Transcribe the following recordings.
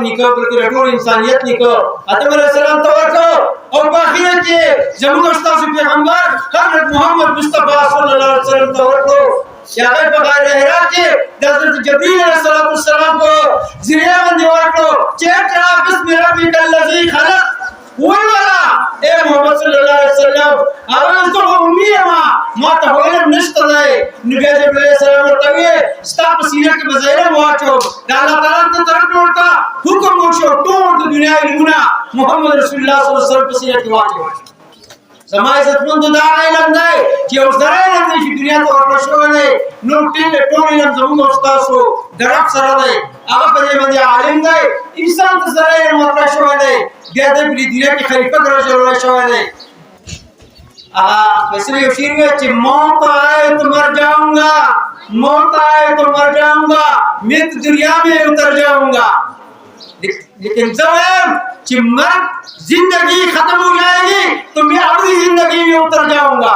निको बल्कि ټول انسانيت निको آدم علیہ السلام ته ورکو او په اخر کې زموږ استاد پیغمبر حضرت محمد مصطفی صلی الله علیه وسلم ته ورکو شاګر په غار حرا کې د حضرت جبرئیل علیہ السلام کو ذریعہ باندې ورکو چې اقرا بسم ربک الذی خلق ولا اے محمد صلی الله علیه وسلم اول ته امیما ما ته علم نشته دی نبی جبرئیل علیہ السلام ورته ستا په سینه کې بزایره واچو دا الله تعالی ته طرف ورته حکم وشو ټول د دنیا علمونه محمد رسول الله صلی الله علیه وسلم په سینه کې واچو زما عزت مند دا علم دی چې اوس دا علم دی چې دنیا ته ورکړل شوی دی نو ټول علم زموږ استاد شو درک سره دی هغه په دې باندې عالم دی انسان ته سره علم ورکړل شوی دی بیا د دنیا کې خلیفہ ګرځول شوی دی वैसे ये शेर है कि मौत आए तो मर जाऊंगा मौत आए तो मर जाऊंगा मैं तो दुनिया में उतर जाऊंगा लेकिन जब कि मर जिंदगी खत्म हो जाएगी तो मैं अगली जिंदगी में उतर जाऊंगा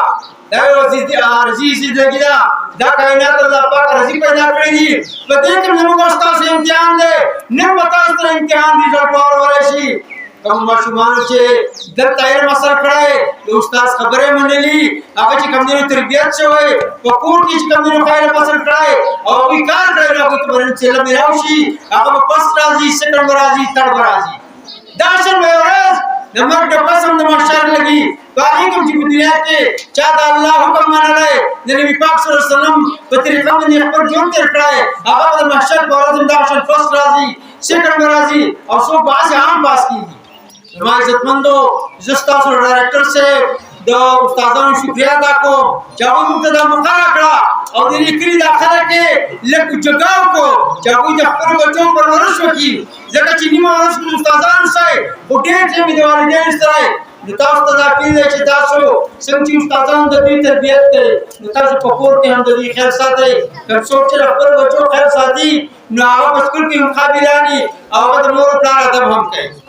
अर्जी जिंदगी दा कायनात अल्लाह पाक रजी पैदा करेगी तो देख नमो वास्ता से इम्तिहान दे ने बता इस तरह इम्तिहान दी जो पार वाले कम मशुमानो चे दर तायर मसर खड़े उस्ताद खबरें मंडली आगे ची कम दिनों तरबियत से हुए पकोड़ की ची कम दिनों खायर मसर खड़े और अभी कार खड़े रहो तो बरन चेला मिराउशी आगे में पस राजी सेकंड बराजी तड़ बराजी दाशन में औरज नमक डपसम नमक शर लगी बाकी कम जी दुनिया के चाहता अल्लाह हुक्म माना रहे नबी पाक सल्लल्लाहु अलैहि वसल्लम बतरीका में अकबर जोन कर खड़े आगे में महशर बराजी दाशन फस राजी सेकंड बराजी और सो बास आम पास की हमारे इज्जतमंदो जस्तासो डायरेक्टर से दो उस्तादों शुक्रिया अदा को चाबू मुक्तदा मुकारा करा और दिली करी दाखला के लेक जगह को चाबू जफर बच्चों पर वरस की जगह चीनी में वरस को उस्तादान से उठे से विद्वान ने इस तरह नितास तदा की ले चितासो संची उस्तादान दी तरबियत के नितास पकोर के हम दी खैर साथे कर सोच रफर बच्चों खैर साथी ना आप स्कूल की मुकाबिलानी आवत मोर प्लान अदब हम कहे